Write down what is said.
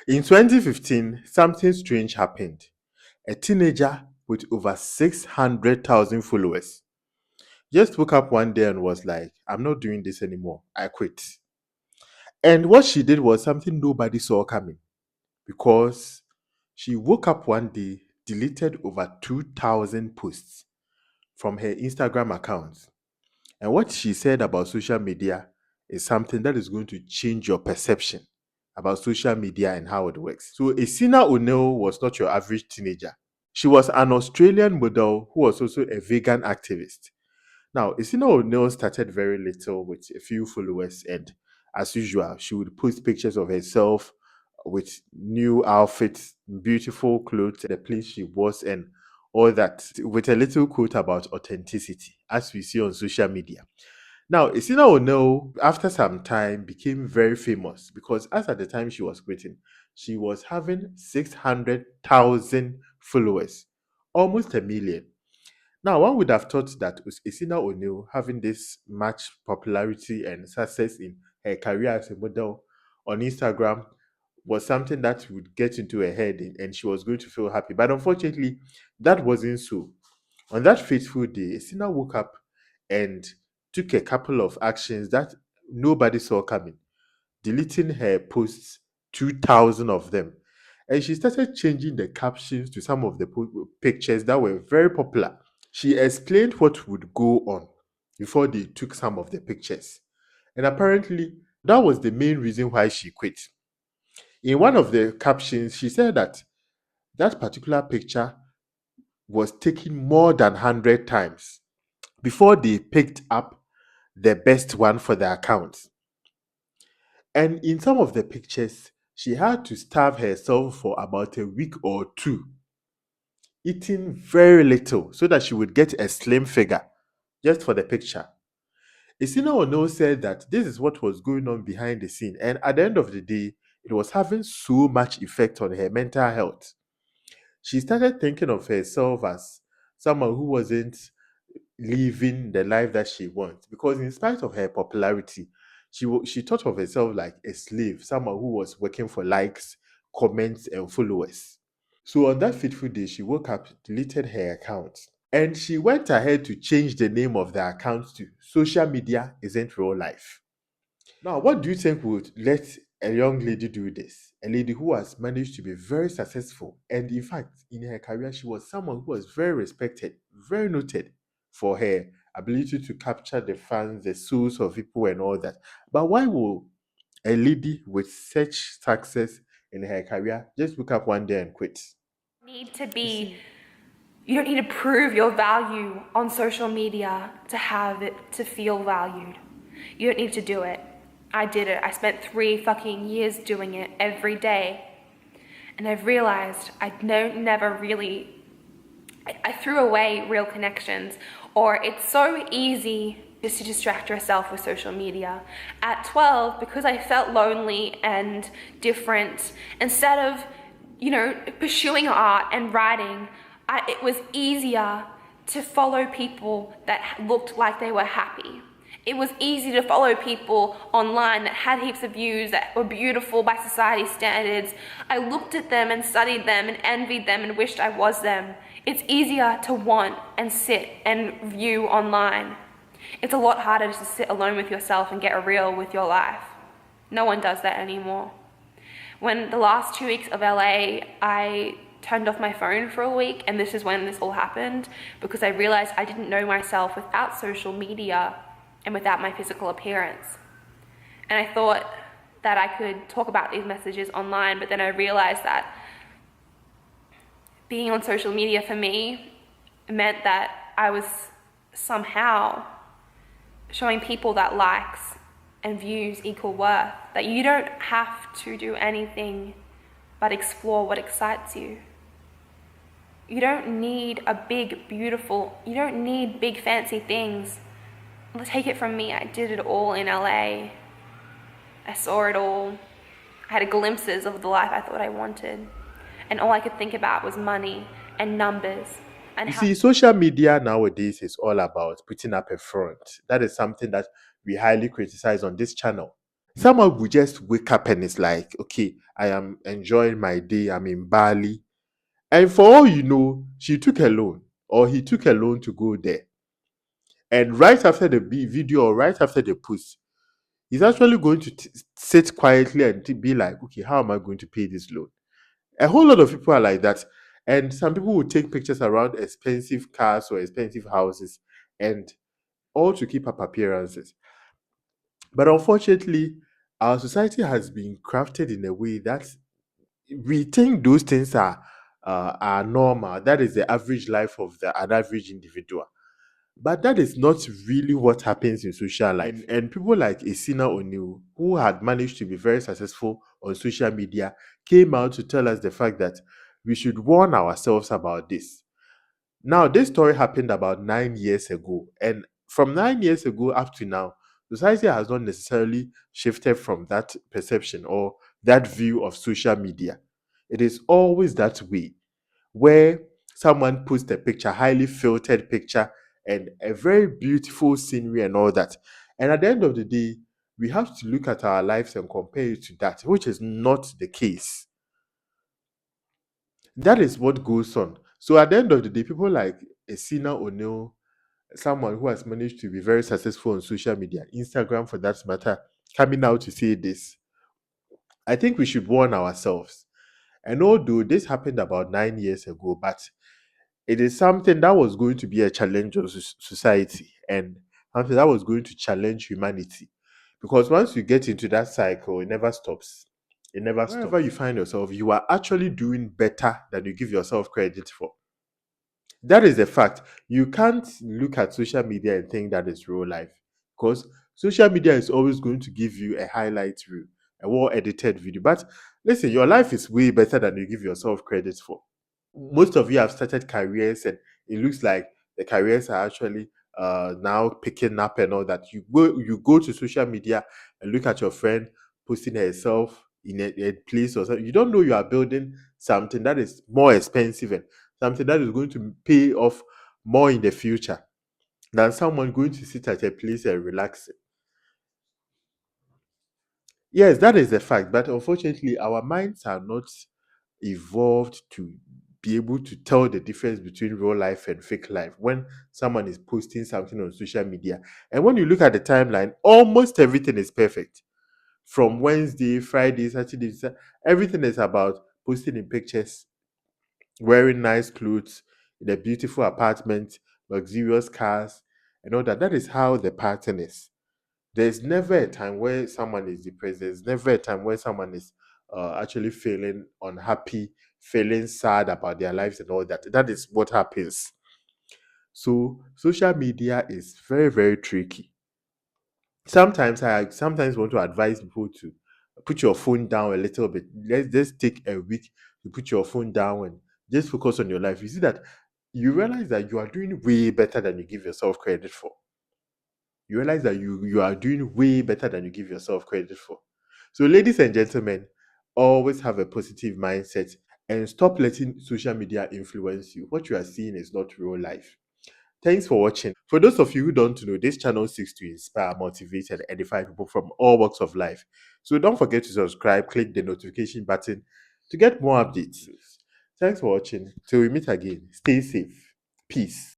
In 2015, something strange happened. A teenager with over 600,000 followers just woke up one day and was like, I'm not doing this anymore. I quit. And what she did was something nobody saw coming because she woke up one day, deleted over 2,000 posts from her Instagram account. And what she said about social media is something that is going to change your perception about social media and how it works. So, Esina O'Neill was not your average teenager. She was an Australian model who was also a vegan activist. Now, Esina O'Neill started very little with a few followers, and as usual, she would post pictures of herself with new outfits, beautiful clothes, the place she was, and all that, with a little quote about authenticity, as we see on social media. Now, Isina O'Neill, after some time, became very famous because, as at the time she was quitting, she was having 600,000 followers, almost a million. Now, one would have thought that Isina O'Neill, having this much popularity and success in her career as a model on Instagram, was something that would get into her head and she was going to feel happy. But unfortunately, that wasn't so. On that fateful day, Esina woke up and took a couple of actions that nobody saw coming, deleting her posts, 2,000 of them. And she started changing the captions to some of the pictures that were very popular. She explained what would go on before they took some of the pictures. And apparently, that was the main reason why she quit. In one of the captions, she said that that particular picture was taken more than 100 times before they picked up the best one for the account. And in some of the pictures, she had to starve herself for about a week or two, eating very little so that she would get a slim figure just for the picture. Isina Ono said that this is what was going on behind the scene, and at the end of the day, it was having so much effect on her mental health. She started thinking of herself as someone who wasn't living the life that she wants because in spite of her popularity she thought of herself like a slave, someone who was working for likes, comments, and followers. So on that fateful day, she woke up, deleted her account, and she went ahead to change the name of the account to Social Media Isn't Real Life. Now, what do you think would let a young lady do this? A lady who has managed to be very successful. And in fact, in her career, she was someone who was very respected, very noted for her ability to capture the fans, the souls of people, and all that. But why will a lady with such success in her career just wake up one day and quit? Need to be You don't need to prove your value on social media to have it to feel valued. You don't need to do it. I did it. I spent 3 fucking years doing it every day. And I've realized I threw away real connections, or it's so easy just to distract yourself with social media. At 12, because I felt lonely and different, instead of, pursuing art and writing, it was easier to follow people that looked like they were happy. It was easy to follow people online that had heaps of views, that were beautiful by society standards. I looked at them and studied them and envied them and wished I was them. It's easier to want and sit and view online. It's a lot harder to sit alone with yourself and get real with your life. No one does that anymore. When the last 2 weeks of LA, I turned off my phone for a week, and this is when this all happened, because I realized I didn't know myself without social media and without my physical appearance. And I thought that I could talk about these messages online, but then I realized that being on social media for me meant that I was somehow showing people that likes and views equal worth, that you don't have to do anything but explore what excites you. You don't need you don't need big fancy things. Take it from me, I did it all in LA. I saw it all. I had glimpses of the life I thought I wanted. And all I could think about was money and numbers. And You see, social media nowadays is all about putting up a front. That is something that we highly criticize on this channel. Someone will just wake up and it's like, okay, I am enjoying my day, I'm in Bali. And for all you know, she took a loan or he took a loan to go there. And right after the video or right after the post, he's actually going to sit quietly and be like, okay, how am I going to pay this loan? A whole lot of people are like that. And some people will take pictures around expensive cars or expensive houses and all to keep up appearances. But unfortunately, our society has been crafted in a way that we think those things are normal. That is the average life of an average individual. But that is not really what happens in social life. And people like Isina O'Neill, who had managed to be very successful on social media, came out to tell us the fact that we should warn ourselves about this. Now, this story happened about 9 years ago. And from 9 years ago up to now, society has not necessarily shifted from that perception or that view of social media. It is always that way where someone posts a picture, highly filtered picture, and a very beautiful scenery and all that. And at the end of the day, we have to look at our lives and compare it to that, which is not the case. That is what goes on. So at the end of the day, people like Esina O'Neill, someone who has managed to be very successful on social media, Instagram for that matter, coming out to say this, I think we should warn ourselves. And although this happened about 9 years ago, but it is something that was going to be a challenge of society and something that was going to challenge humanity. Because once you get into that cycle, it never stops. It never stops. Wherever you find yourself, you are actually doing better than you give yourself credit for. That is a fact. You can't look at social media and think that is real life because social media is always going to give you a highlight reel, a well edited video. But listen, your life is way better than you give yourself credit for. Most of you have started careers and it looks like the careers are actually now picking up and all that. You go to social media and look at your friend posting herself in a place or something. You don't know you are building something that is more expensive and something that is going to pay off more in the future than someone going to sit at a place and relax. Yes, that is a fact. But unfortunately, our minds are not evolved to be able to tell the difference between real life and fake life when someone is posting something on social media. And when you look at the timeline, almost everything is perfect. From Wednesday, Friday, Saturday, everything is about posting in pictures, wearing nice clothes, in a beautiful apartment, luxurious cars, and all that. That is how the pattern is. There's never a time where someone is depressed. There's never a time where someone is actually feeling unhappy, feeling sad about their lives and all that. That is what happens. So social media is very, very tricky. Sometimes I sometimes want to advise people to put your phone down a little bit. Let's just take a week to put your phone down and just focus on your life. You see that you realize that you are doing way better than you give yourself credit for. You realize that you are doing way better than you give yourself credit for. So, ladies and gentlemen, always have a positive mindset and stop letting social media influence you. What you are seeing is not real life. Thanks for watching. For those of you who don't know, this channel seeks to inspire, motivate, and edify people from all walks of life. So don't forget to subscribe, click the notification button to get more updates. Thanks for watching. Till we meet again, stay safe. Peace.